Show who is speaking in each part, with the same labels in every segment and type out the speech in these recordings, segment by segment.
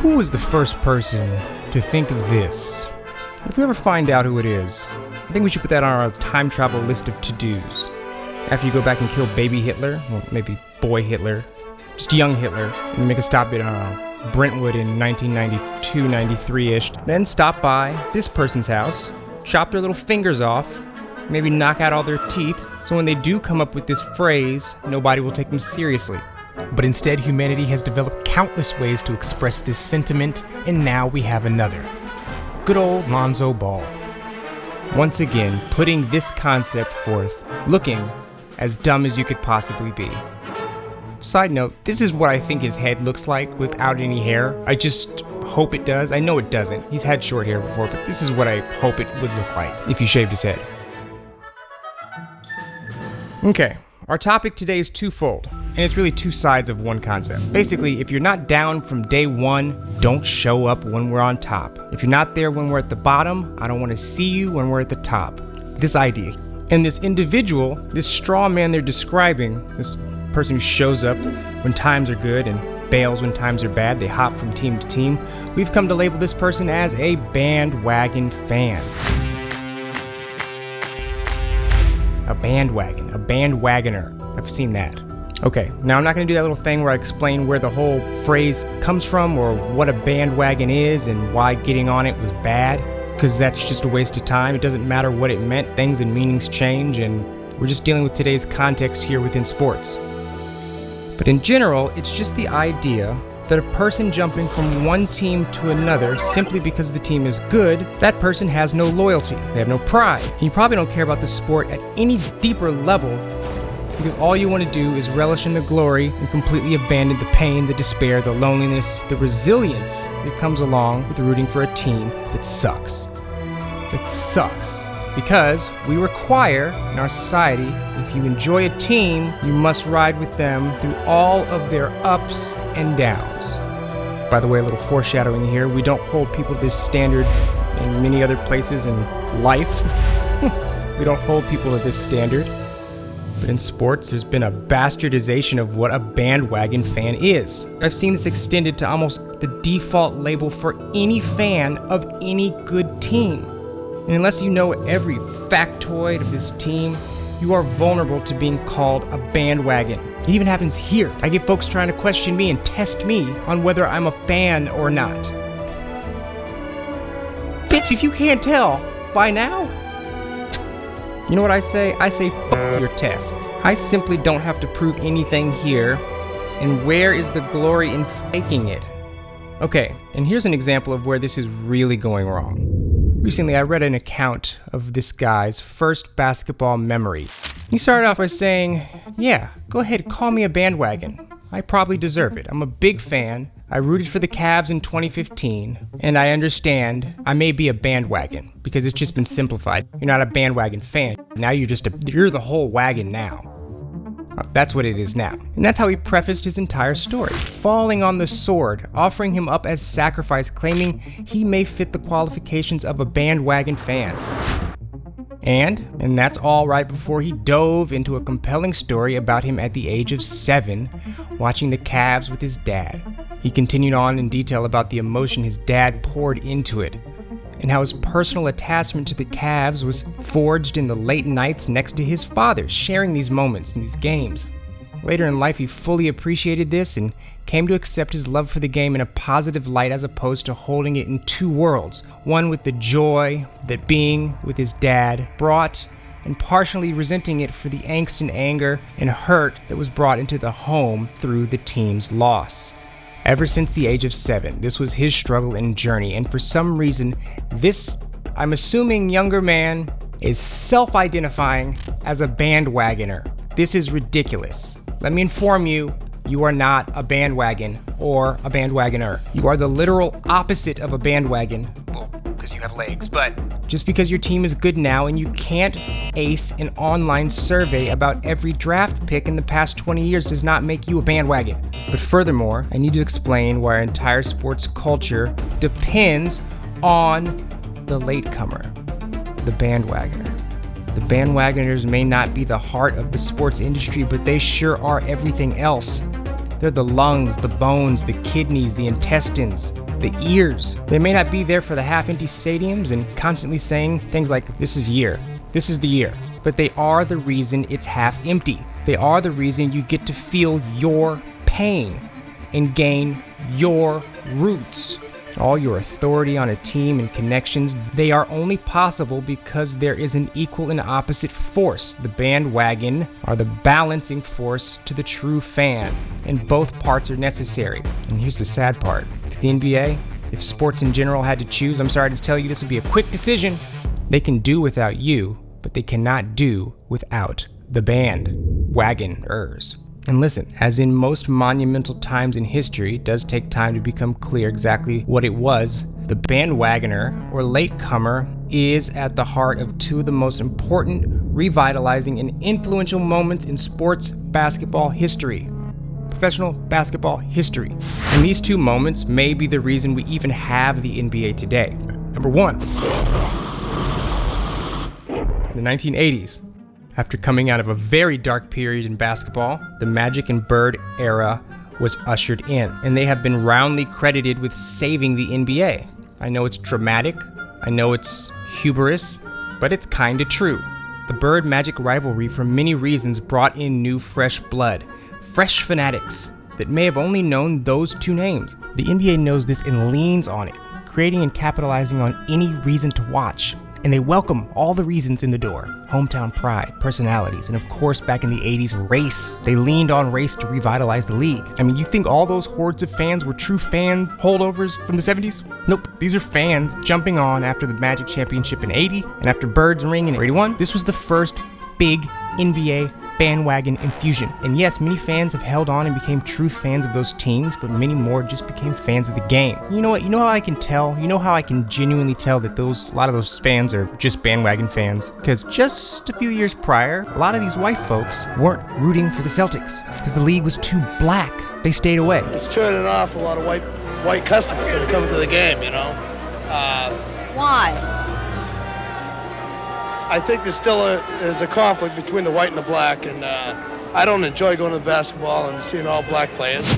Speaker 1: Who was the first person to think of this? If we ever find out who it is, I think we should put that on our time travel list of to-dos. After you go back and kill baby Hitler, well, maybe boy Hitler, just young Hitler, and make a stop at Brentwood in 1992, 93-ish, then stop by this person's house, chop their little fingers off, maybe knock out all their teeth, so when they do come up with this phrase, nobody will take them seriously. But instead, humanity has developed countless ways to express this sentiment, and now we have another. Good old Lonzo Ball. Once again, putting this concept forth, looking as dumb as you could possibly be. Side note, this is what I think his head looks like without any hair. I just hope it does. I know it doesn't. He's had short hair before, but this is what I hope it would look like if you shaved his head. Okay, our topic today is twofold, and it's really two sides of one concept. Basically, if you're not down from day one, don't show up when we're on top. If you're not there when we're at the bottom, I don't want to see you when we're at the top. This idea. And this individual, this straw man they're describing, this person who shows up when times are good and bails when times are bad, they hop from team to team, we've come to label this person as a bandwagon fan. A bandwagon, a bandwagoner. I've seen that. Okay, now I'm not going to do that little thing where I explain where the whole phrase comes from or what a bandwagon is and why getting on it was bad, because that's just a waste of time. It doesn't matter what it meant. Things and meanings change, and we're just dealing with today's context here within sports. But in general, it's just the idea that a person jumping from one team to another simply because the team is good, that person has no loyalty. They have no pride. And you probably don't care about the sport at any deeper level because all you want to do is relish in the glory and completely abandon the pain, the despair, the loneliness, the resilience that comes along with rooting for a team that sucks. That sucks. Because we require in our society, if you enjoy a team, you must ride with them through all of their ups and downs. By the way, a little foreshadowing here, we don't hold people to this standard in many other places in life. We don't hold people to this standard. But in sports, there's been a bastardization of what a bandwagon fan is. I've seen this extended to almost the default label for any fan of any good team. And unless you know every factoid of this team, you are vulnerable to being called a bandwagon. It even happens here. I get folks trying to question me and test me on whether I'm a fan or not. Bitch, if you can't tell by now. You know what I say? I say f*** your tests. I simply don't have to prove anything here. And where is the glory in faking it? Okay, and here's an example of where this is really going wrong. Recently, I read an account of this guy's first basketball memory. He started off by saying, yeah, go ahead, call me a bandwagon. I probably deserve it. I'm a big fan. I rooted for the Cavs in 2015, and I understand I may be a bandwagon because it's just been simplified. You're not a bandwagon fan. Now you're the whole wagon now. That's what it is now. And that's how he prefaced his entire story. Falling on the sword, offering him up as sacrifice, claiming he may fit the qualifications of a bandwagon fan. And that's all right before he dove into a compelling story about him at the age of 7, watching the Cavs with his dad. He continued on in detail about the emotion his dad poured into it, and how his personal attachment to the Cavs was forged in the late nights next to his father, sharing these moments in these games. Later in life, he fully appreciated this and came to accept his love for the game in a positive light as opposed to holding it in two worlds, one with the joy that being with his dad brought, and partially resenting it for the angst and anger and hurt that was brought into the home through the team's loss. Ever since the age of 7, this was his struggle and journey, and for some reason, this, I'm assuming, younger man is self-identifying as a bandwagoner. This is ridiculous. Let me inform you, you are not a bandwagon or a bandwagoner. You are the literal opposite of a bandwagon. Well, because you have legs, but just because your team is good now and you can't ace an online survey about every draft pick in the past 20 years does not make you a bandwagon. But furthermore, I need to explain why our entire sports culture depends on the latecomer, the bandwagoner. The bandwagoners may not be the heart of the sports industry, but they sure are everything else. They're the lungs, the bones, the kidneys, the intestines, the ears. They may not be there for the half-empty stadiums and constantly saying things like, this is the year. But they are the reason it's half empty. They are the reason you get to feel your pain and gain your roots. All your authority on a team and connections, they are only possible because there is an equal and opposite force. The bandwagon are the balancing force to the true fan, and both parts are necessary. And here's the sad part. The NBA, if sports in general had to choose, I'm sorry to tell you, this would be a quick decision. They can do without you, but they cannot do without the bandwagoners. And listen, as in most monumental times in history, it does take time to become clear exactly what it was. The bandwagoner, or latecomer, is at the heart of two of the most important, revitalizing, and influential moments in sports basketball history. Professional basketball history. And these two moments may be the reason we even have the NBA today. Number one, in the 1980s. After coming out of a very dark period in basketball, the Magic and Bird era was ushered in, and they have been roundly credited with saving the NBA. I know it's dramatic, I know it's hubris, but it's kinda true. The Bird-Magic rivalry, for many reasons, brought in new fresh blood, fresh fanatics that may have only known those two names. The NBA knows this and leans on it, creating and capitalizing on any reason to watch. And they welcome all the reasons in the door. Hometown pride, personalities, and of course back in the 80s, race. They leaned on race to revitalize the league. I mean, you think all those hordes of fans were true fan holdovers from the 70s? Nope. These are fans jumping on after the Magic Championship in 80 and after Bird's ring in 81. This was the first big NBA bandwagon infusion. And yes, many fans have held on and became true fans of those teams, but many more just became fans of the game. You know what? You know how I can tell? You know how I can genuinely tell that a lot of those fans are just bandwagon fans? Because just a few years prior, a lot of these white folks weren't rooting for the Celtics because the league was too black. They stayed away.
Speaker 2: It's turning off a lot of white customers that are coming to the game, you know?
Speaker 3: Why?
Speaker 2: I think there's still a conflict between the white and the black, and I don't enjoy going to the basketball and seeing all black players.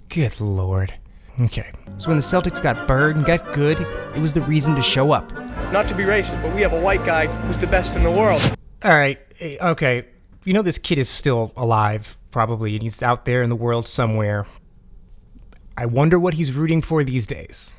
Speaker 1: Good Lord. Okay, so when the Celtics got Bird and got good, it was the reason to show up.
Speaker 4: Not to be racist, but we have a white guy who's the best in the world.
Speaker 1: All right, okay. You know this kid is still alive, probably, and he's out there in the world somewhere. I wonder what he's rooting for these days.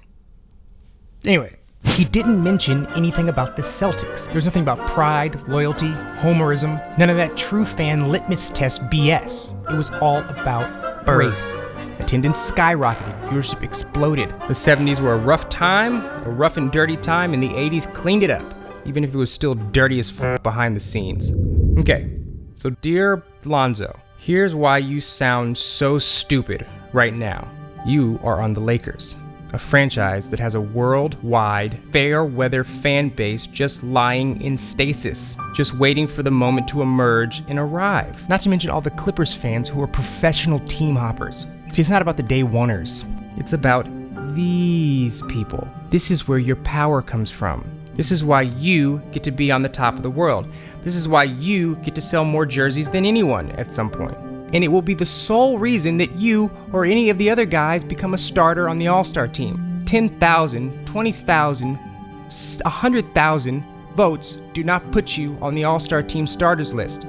Speaker 1: Anyway. He didn't mention anything about the Celtics. There's nothing about pride, loyalty, homerism, none of that true fan litmus test BS. It was all about race. Attendance skyrocketed, viewership exploded. The 70s were a rough time, a rough and dirty time, and the 80s cleaned it up, even if it was still dirty as f behind the scenes. Okay, so dear Lonzo, here's why you sound so stupid right now. You are on the Lakers. A franchise that has a worldwide, fair-weather fan base just lying in stasis, just waiting for the moment to emerge and arrive. Not to mention all the Clippers fans who are professional team hoppers. See, it's not about the day oneers. It's about these people. This is where your power comes from. This is why you get to be on the top of the world. This is why you get to sell more jerseys than anyone at some point. And it will be the sole reason that you or any of the other guys become a starter on the All-Star team. 10,000, 20,000, 100,000 votes do not put you on the All-Star team starters list.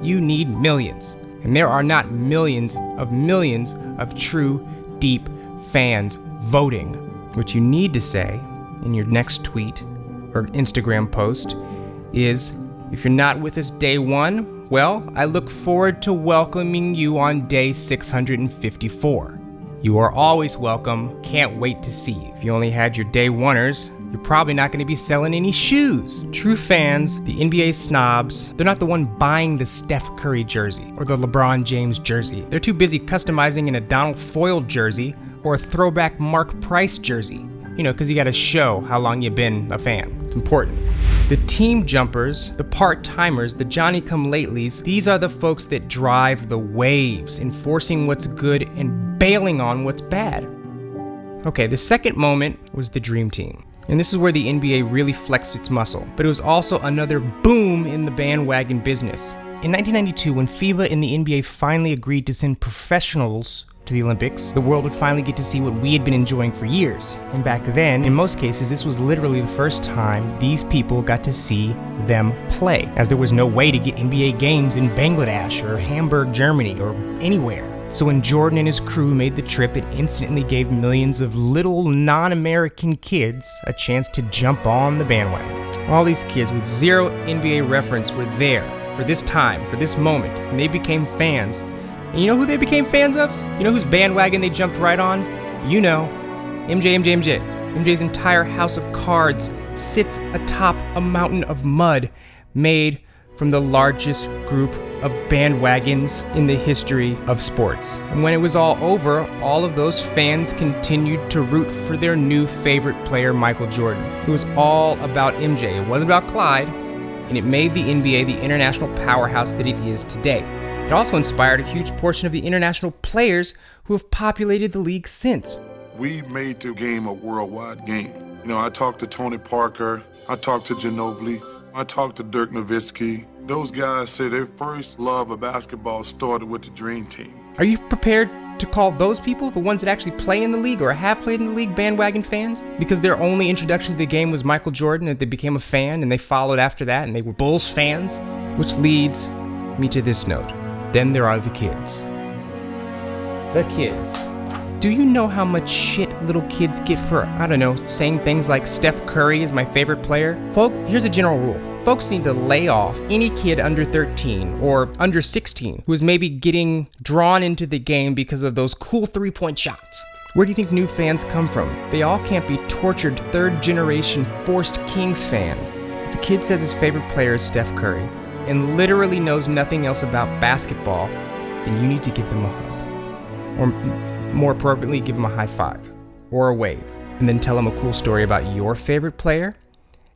Speaker 1: You need millions. And there are not millions of true, deep fans voting. What you need to say in your next tweet or Instagram post is, if you're not with us day one, well, I look forward to welcoming you on day 654. You are always welcome. Can't wait to see you. If you only had your day oneers, you're probably not going to be selling any shoes. True fans, the NBA snobs, they're not the one buying the Steph Curry jersey or the LeBron James jersey. They're too busy customizing in a Donald Foyle jersey or a throwback Mark Price jersey. You know, because you got to show how long you've been a fan. It's important. The team jumpers, the part-timers, the Johnny-come-latelys, these are the folks that drive the waves, enforcing what's good and bailing on what's bad. Okay, the second moment was the Dream Team. And this is where the NBA really flexed its muscle. But it was also another boom in the bandwagon business. In 1992, when FIBA and the NBA finally agreed to send professionals to the Olympics, the world would finally get to see what we had been enjoying for years. And back then, in most cases, this was literally the first time these people got to see them play, as there was no way to get NBA games in Bangladesh or Hamburg, Germany, or anywhere. So when Jordan and his crew made the trip, it instantly gave millions of little non-American kids a chance to jump on the bandwagon. All these kids with zero NBA reference were there for this time, for this moment, and they became fans. And you know who they became fans of? You know whose bandwagon they jumped right on? You know, MJ. MJ's entire house of cards sits atop a mountain of mud made from the largest group of bandwagons in the history of sports. And when it was all over, all of those fans continued to root for their new favorite player, Michael Jordan. It was all about MJ. It wasn't about Clyde, and it made the NBA the international powerhouse that it is today. It also inspired a huge portion of the international players who have populated the league since.
Speaker 5: We made the game a worldwide game. You know, I talked to Tony Parker, I talked to Ginobili, I talked to Dirk Nowitzki. Those guys say their first love of basketball started with the Dream Team.
Speaker 1: Are you prepared to call those people, the ones that actually play in the league or have played in the league, bandwagon fans? Because their only introduction to the game was Michael Jordan, and they became a fan, and they followed after that, and they were Bulls fans. Which leads me to this note. Then there are the kids. The kids. Do you know how much shit little kids get for, saying things like Steph Curry is my favorite player? Here's a general rule. Folks need to lay off any kid under 13 or under 16 who is maybe getting drawn into the game because of those cool three-point shots. Where do you think new fans come from? They all can't be tortured third-generation forced Kings fans. If a kid says his favorite player is Steph Curry and literally knows nothing else about basketball, then you need to give them a hug. Or more appropriately, give them a high five or a wave, and then tell them a cool story about your favorite player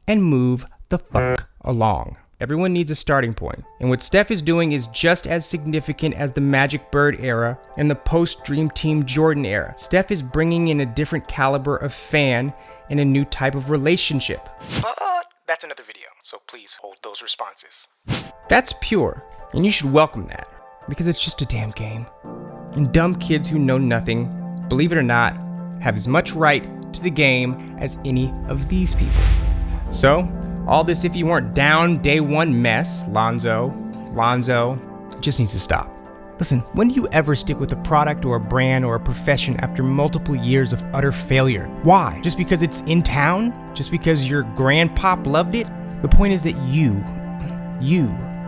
Speaker 1: and move the fuck along. Everyone needs a starting point, and what Steph is doing is just as significant as the Magic Bird era and the post-Dream Team Jordan era. Steph is bringing in a different caliber of fan and a new type of relationship. But that's another video, so please hold those responses. That's pure, and you should welcome that, because it's just a damn game. And dumb kids who know nothing, believe it or not, have as much right to the game as any of these people. So, all this if you weren't down day one mess, Lonzo, just needs to stop. Listen, when do you ever stick with a product or a brand or a profession after multiple years of utter failure? Why? Just because it's in town? Just because your grandpop loved it? The point is that you,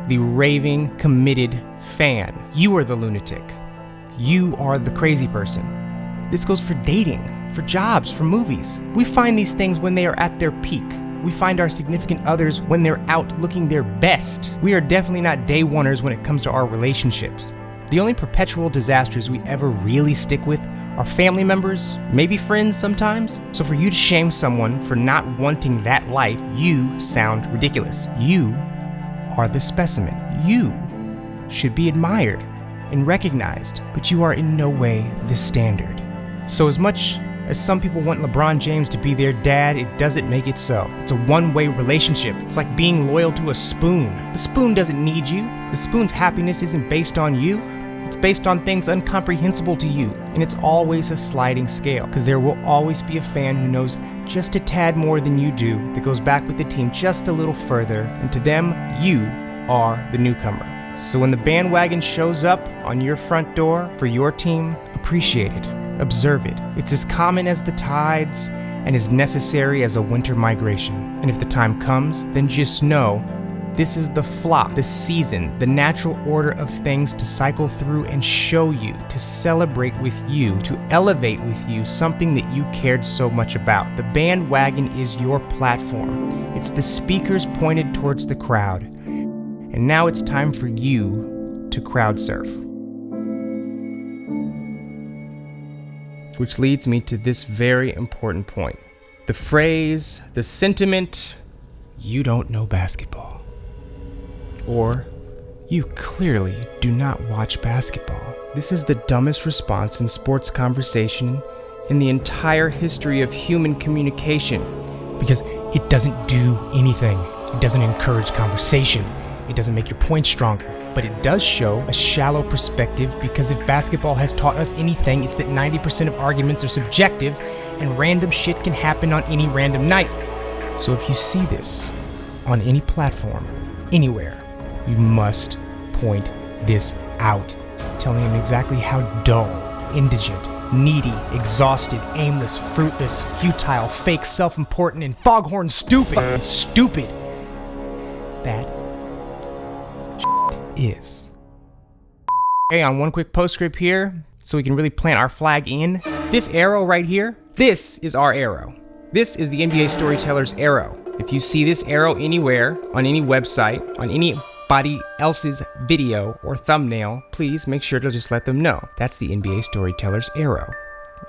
Speaker 1: the raving, committed fan, you are the lunatic. You are the crazy person. This goes for dating, for jobs, for movies. We find these things when they are at their peak. We find our significant others when they're out looking their best. We are definitely not day oneers when it comes to our relationships. The only perpetual disasters we ever really stick with are family members, maybe friends sometimes. So for you to shame someone for not wanting that life, you sound ridiculous. You are the specimen. You should be admired and recognized, but you are in no way the standard. So as much as some people want LeBron James to be their dad, it doesn't make it so. It's a one-way relationship. It's like being loyal to a spoon. The spoon doesn't need you. The spoon's happiness isn't based on you. It's based on things incomprehensible to you, and it's always a sliding scale, because there will always be a fan who knows just a tad more than you do, that goes back with the team just a little further, and to them, you are the newcomer. So when the bandwagon shows up on your front door for your team, appreciate it, observe it. It's as common as the tides and as necessary as a winter migration. And if the time comes, then just know this is the flock, the season, the natural order of things to cycle through and show you, to celebrate with you, to elevate with you something that you cared so much about. The bandwagon is your platform. It's the speakers pointed towards the crowd. And now it's time for you to crowd surf. Which leads me to this very important point. The phrase, the sentiment, you don't know basketball. Or, you clearly do not watch basketball. This is the dumbest response in sports conversation in the entire history of human communication, because it doesn't do anything. It doesn't encourage conversation. It doesn't make your point stronger.
Speaker 6: but it does show a shallow perspective, because if basketball has taught us anything, it's that 90% of arguments are subjective and random shit can happen on any random night. So if you see this on any platform, anywhere, you must point this out, telling them exactly how dull, indigent, needy, exhausted, aimless, fruitless, futile, fake, self-important, and foghorn stupid that is. Okay, on one quick postscript here, so we can really plant our flag in. This arrow right here, this is our arrow. This is the NBA Storyteller's arrow. If you see this arrow anywhere, on any website, on anybody else's video or thumbnail, please make sure to just let them know. That's the NBA Storyteller's arrow.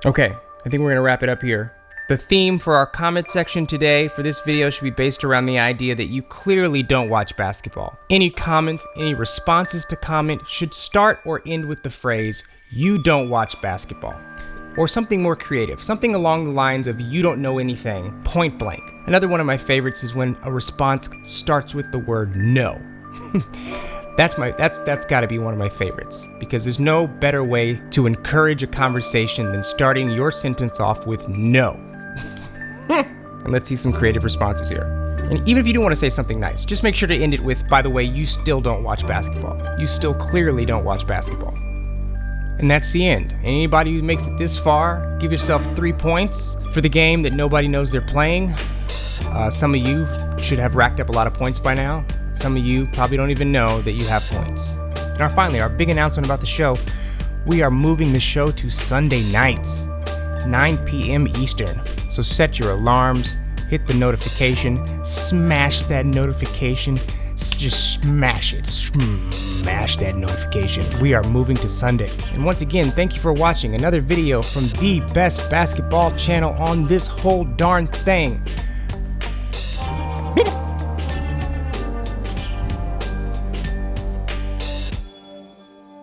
Speaker 6: Okay, I think we're gonna wrap it up here. The theme for our comment section today for this video should be based around the idea that you clearly don't watch basketball. Any comments, any responses to comment should start or end with the phrase, "You don't watch basketball." Or something more creative, something along the lines of "You don't know anything," point blank. Another one of my favorites is when a response starts with the word "no." That's gotta be one of my favorites, because there's no better way to encourage a conversation than starting your sentence off with "no." And let's see some creative responses here. And even if you do want to say something nice, just make sure to end it with, "By the way, you still don't watch basketball. You still clearly don't watch basketball." And that's the end. Anybody who makes it this far, give yourself 3 points for the game that nobody knows they're playing. Some of you should have racked up a lot of points by now. Some of you probably don't even know that you have points. And finally, our big announcement about the show. We are moving the show to Sunday nights, 9 p.m. Eastern. So set your alarms, hit the notification, smash that notification, just smash it, smash that notification. We are moving to Sunday. And once again, thank you for watching another video from the best basketball channel on this whole darn thing.